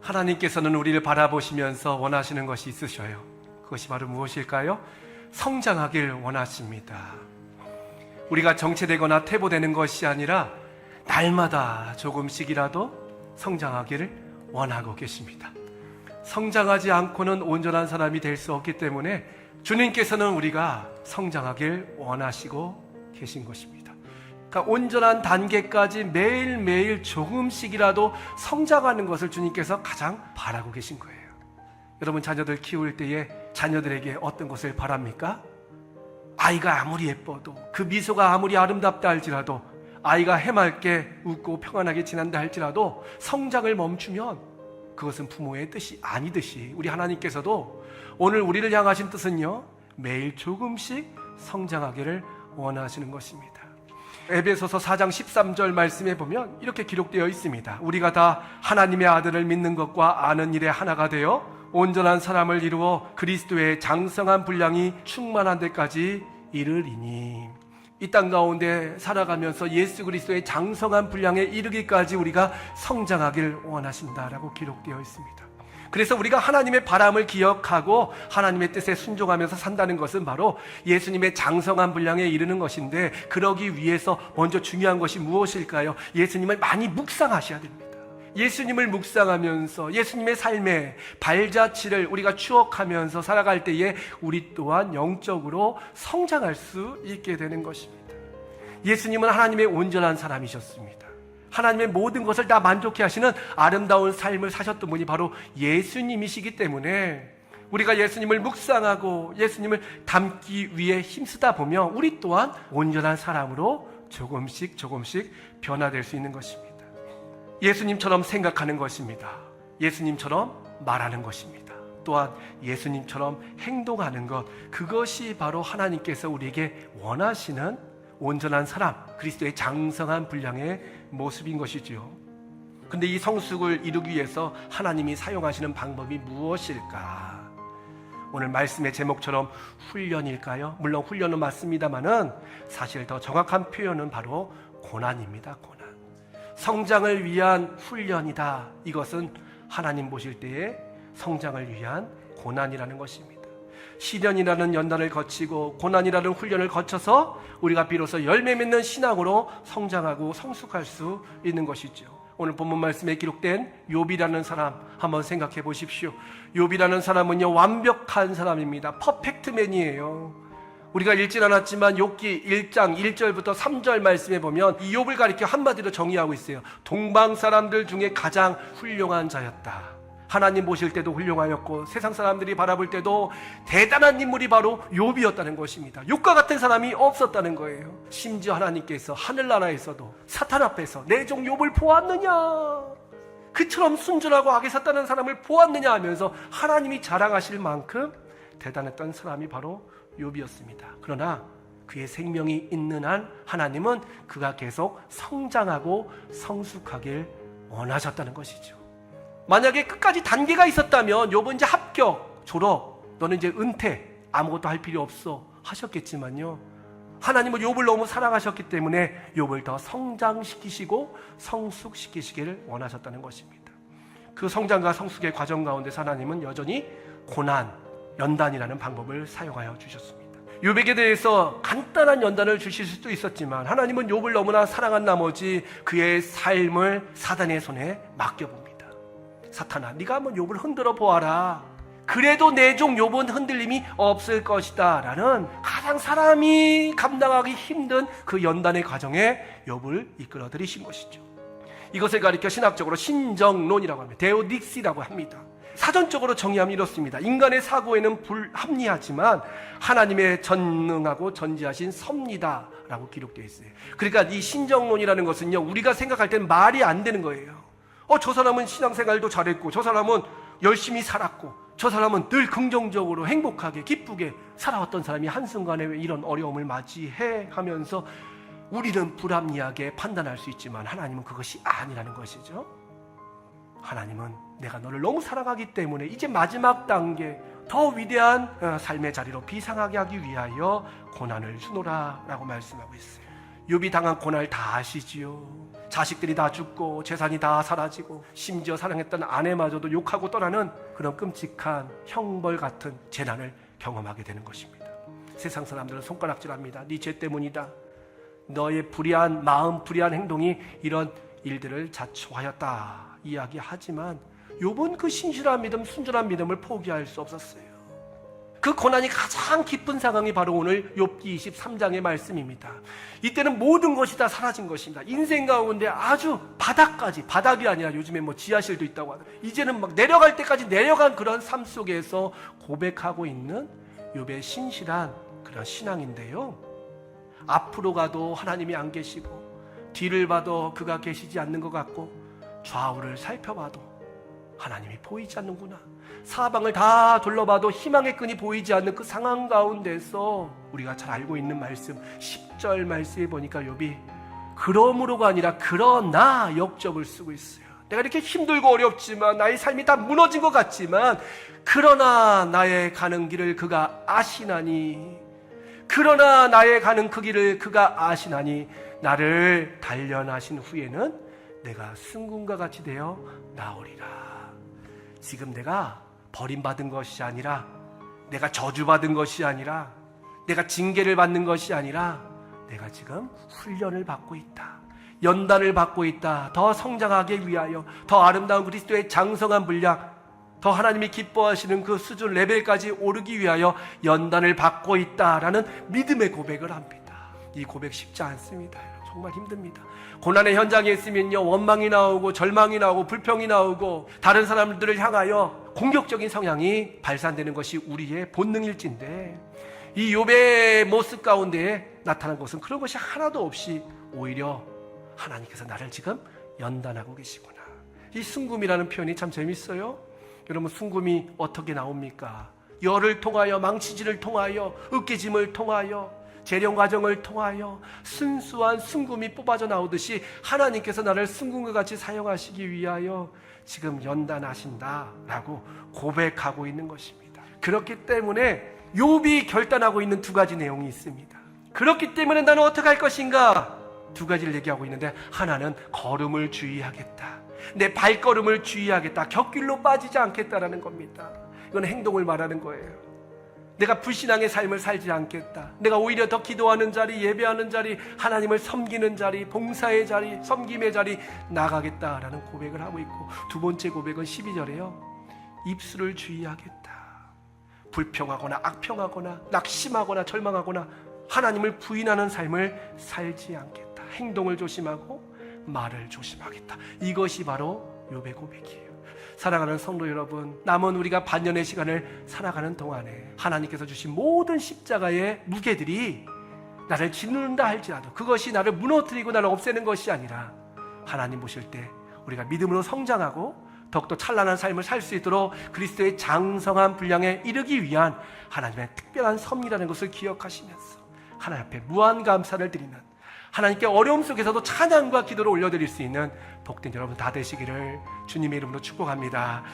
하나님께서는 우리를 바라보시면서 원하시는 것이 있으셔요. 그것이 바로 무엇일까요? 성장하길 원하십니다. 우리가 정체되거나 퇴보되는 것이 아니라 날마다 조금씩이라도 성장하기를 원하고 계십니다. 성장하지 않고는 온전한 사람이 될 수 없기 때문에 주님께서는 우리가 성장하길 원하시고 계신 것입니다. 그러니까 온전한 단계까지 매일매일 조금씩이라도 성장하는 것을 주님께서 가장 바라고 계신 거예요. 여러분, 자녀들 키울 때에 자녀들에게 어떤 것을 바랍니까? 아이가 아무리 예뻐도, 그 미소가 아무리 아름답다 할지라도, 아이가 해맑게 웃고 평안하게 지낸다 할지라도 성장을 멈추면 그것은 부모의 뜻이 아니듯이 우리 하나님께서도 오늘 우리를 향하신 뜻은요, 매일 조금씩 성장하기를 원하시는 것입니다. 에베소서 4장 13절 말씀에 보면 이렇게 기록되어 있습니다. 우리가 다 하나님의 아들을 믿는 것과 아는 일에 하나가 되어 온전한 사람을 이루어 그리스도의 장성한 분량이 충만한 데까지 이르리니. 이 땅 가운데 살아가면서 예수 그리스도의 장성한 분량에 이르기까지 우리가 성장하길 원하신다라고 기록되어 있습니다. 그래서 우리가 하나님의 바람을 기억하고 하나님의 뜻에 순종하면서 산다는 것은 바로 예수님의 장성한 분량에 이르는 것인데, 그러기 위해서 먼저 중요한 것이 무엇일까요? 예수님을 많이 묵상하셔야 됩니다. 예수님을 묵상하면서 예수님의 삶의 발자취를 우리가 추억하면서 살아갈 때에 우리 또한 영적으로 성장할 수 있게 되는 것입니다. 예수님은 하나님의 온전한 사람이셨습니다. 하나님의 모든 것을 다 만족해 하시는 아름다운 삶을 사셨던 분이 바로 예수님이시기 때문에 우리가 예수님을 묵상하고 예수님을 닮기 위해 힘쓰다 보면 우리 또한 온전한 사람으로 조금씩 변화될 수 있는 것입니다. 예수님처럼 생각하는 것입니다. 예수님처럼 말하는 것입니다. 또한 예수님처럼 행동하는 것, 그것이 바로 하나님께서 우리에게 원하시는 온전한 사람, 그리스도의 장성한 분량의 모습인 것이지요. 근데 이 성숙을 이루기 위해서 하나님이 사용하시는 방법이 무엇일까? 오늘 말씀의 제목처럼 훈련일까요? 물론 훈련은 맞습니다만은 사실 더 정확한 표현은 바로 고난입니다. 고난. 성장을 위한 훈련이다. 이것은 하나님 보실 때의 성장을 위한 고난이라는 것입니다. 시련이라는 연단을 거치고 고난이라는 훈련을 거쳐서 우리가 비로소 열매 맺는 신앙으로 성장하고 성숙할 수 있는 것이죠. 오늘 본문 말씀에 기록된 욥이라는 사람 한번 생각해 보십시오. 욥이라는 사람은요, 완벽한 사람입니다. 퍼펙트맨이에요. 우리가 읽진 않았지만 욥기 1장 1절부터 3절 말씀에 보면 이 욥을 가리켜 한마디로 정의하고 있어요. 동방 사람들 중에 가장 훌륭한 자였다. 하나님 보실 때도 훌륭하였고 세상 사람들이 바라볼 때도 대단한 인물이 바로 욥이었다는 것입니다. 욥과 같은 사람이 없었다는 거예요. 심지어 하나님께서 하늘나라에서도 사탄 앞에서 내 종 욥을 보았느냐, 그처럼 순전하고 악에 샀다는 사람을 보았느냐 하면서 하나님이 자랑하실 만큼 대단했던 사람이 바로 욥이었습니다. 그러나 그의 생명이 있는 한 하나님은 그가 계속 성장하고 성숙하길 원하셨다는 것이죠. 만약에 끝까지 단계가 있었다면 욥은 이제 합격, 졸업, 너는 이제 은퇴, 아무것도 할 필요 없어 하셨겠지만요, 하나님은 욥을 너무 사랑하셨기 때문에 욥을 더 성장시키시고 성숙시키시기를 원하셨다는 것입니다. 그 성장과 성숙의 과정 가운데서 하나님은 여전히 고난, 연단이라는 방법을 사용하여 주셨습니다. 욥에게 대해서 간단한 연단을 주실 수도 있었지만 하나님은 욥을 너무나 사랑한 나머지 그의 삶을 사단의 손에 맡겨봅니다. 사탄아, 네가 한번 욥을 흔들어 보아라. 그래도 내 종 욥은 흔들림이 없을 것이다 라는 가장 사람이 감당하기 힘든 그 연단의 과정에 욥을 이끌어 들이신 것이죠. 이것을 가리켜 신학적으로 신정론이라고 합니다. 데오딕시라고 합니다. 사전적으로 정의하면 이렇습니다. 인간의 사고에는 불합리하지만 하나님의 전능하고 전지하신 섭리다라고 기록되어 있어요. 그러니까 이 신정론이라는 것은요, 우리가 생각할 때는 말이 안 되는 거예요. 저 사람은 신앙생활도 잘했고, 저 사람은 열심히 살았고, 저 사람은 늘 긍정적으로 행복하게 기쁘게 살아왔던 사람이 한순간에 왜 이런 어려움을 맞이해 하면서 우리는 불합리하게 판단할 수 있지만 하나님은 그것이 아니라는 것이죠. 하나님은 내가 너를 너무 사랑하기 때문에 이제 마지막 단계, 더 위대한 삶의 자리로 비상하게 하기 위하여 고난을 주노라 라고 말씀하고 있어요. 욥이 당한 고날 다 아시지요. 자식들이 다 죽고 재산이 다 사라지고 심지어 사랑했던 아내마저도 욕하고 떠나는 그런 끔찍한 형벌 같은 재난을 경험하게 되는 것입니다. 세상 사람들은 손가락질합니다. 네 죄 때문이다. 너의 불의한 마음, 불의한 행동이 이런 일들을 자초하였다 이야기하지만 욥은 그 신실한 믿음, 순전한 믿음을 포기할 수 없었어요. 그 고난이 가장 깊은 상황이 바로 오늘 욥기 23장의 말씀입니다. 이때는 모든 것이 다 사라진 것입니다. 인생 가운데 아주 바닥까지, 바닥이 아니라 요즘에 뭐 지하실도 있다고 하더라고요. 이제는 막 내려갈 때까지 내려간 그런 삶 속에서 고백하고 있는 욥의 신실한 그런 신앙인데요. 앞으로 가도 하나님이 안 계시고 뒤를 봐도 그가 계시지 않는 것 같고 좌우를 살펴봐도 하나님이 보이지 않는구나. 사방을 다 둘러봐도 희망의 끈이 보이지 않는 그 상황 가운데서 우리가 잘 알고 있는 말씀 10절 말씀에 보니까 욥이 그러므로가 아니라 그러나 역접을 쓰고 있어요. 내가 이렇게 힘들고 어렵지만 나의 삶이 다 무너진 것 같지만 그러나 나의 가는 길을 그가 아시나니 그러나 나의 가는 그 길을 그가 아시나니 나를 단련하신 후에는 내가 승군과 같이 되어 나오리라. 지금 내가 버림받은 것이 아니라 내가 저주받은 것이 아니라 내가 징계를 받는 것이 아니라 내가 지금 훈련을 받고 있다. 연단을 받고 있다. 더 성장하기 위하여 더 아름다운 그리스도의 장성한 분량 더 하나님이 기뻐하시는 그 수준 레벨까지 오르기 위하여 연단을 받고 있다라는 믿음의 고백을 합니다. 이 고백 쉽지 않습니다. 정말 힘듭니다. 고난의 현장에 있으면요 원망이 나오고 절망이 나오고 불평이 나오고 다른 사람들을 향하여 공격적인 성향이 발산되는 것이 우리의 본능일진데 이 욥의 모습 가운데 나타난 것은 그런 것이 하나도 없이 오히려 하나님께서 나를 지금 연단하고 계시구나. 이 순금이라는 표현이 참 재밌어요. 여러분 순금이 어떻게 나옵니까? 열을 통하여 망치질을 통하여 으깨짐을 통하여 재련 과정을 통하여 순수한 순금이 뽑아져 나오듯이 하나님께서 나를 순금과 같이 사용하시기 위하여 지금 연단하신다라고 고백하고 있는 것입니다. 그렇기 때문에 욥이 결단하고 있는 두 가지 내용이 있습니다. 그렇기 때문에 나는 어떻게 할 것인가? 두 가지를 얘기하고 있는데 하나는 걸음을 주의하겠다. 내 발걸음을 주의하겠다. 곁길로 빠지지 않겠다라는 겁니다. 이건 행동을 말하는 거예요. 내가 불신앙의 삶을 살지 않겠다. 내가 오히려 더 기도하는 자리, 예배하는 자리, 하나님을 섬기는 자리, 봉사의 자리, 섬김의 자리 나가겠다라는 고백을 하고 있고 두 번째 고백은 12절에요. 입술을 주의하겠다. 불평하거나 악평하거나 낙심하거나 절망하거나 하나님을 부인하는 삶을 살지 않겠다. 행동을 조심하고 말을 조심하겠다. 이것이 바로 욥의 고백이에요. 사랑하는 성도 여러분, 남은 우리가 반년의 시간을 살아가는 동안에 하나님께서 주신 모든 십자가의 무게들이 나를 짓는다 할지라도 그것이 나를 무너뜨리고 나를 없애는 것이 아니라 하나님 보실 때 우리가 믿음으로 성장하고 더욱더 찬란한 삶을 살 수 있도록 그리스도의 장성한 분량에 이르기 위한 하나님의 특별한 섭리라는 것을 기억하시면서 하나님 앞에 무한 감사를 드리는 하나님께 어려움 속에서도 찬양과 기도를 올려드릴 수 있는 복된 여러분 다 되시기를 주님의 이름으로 축복합니다.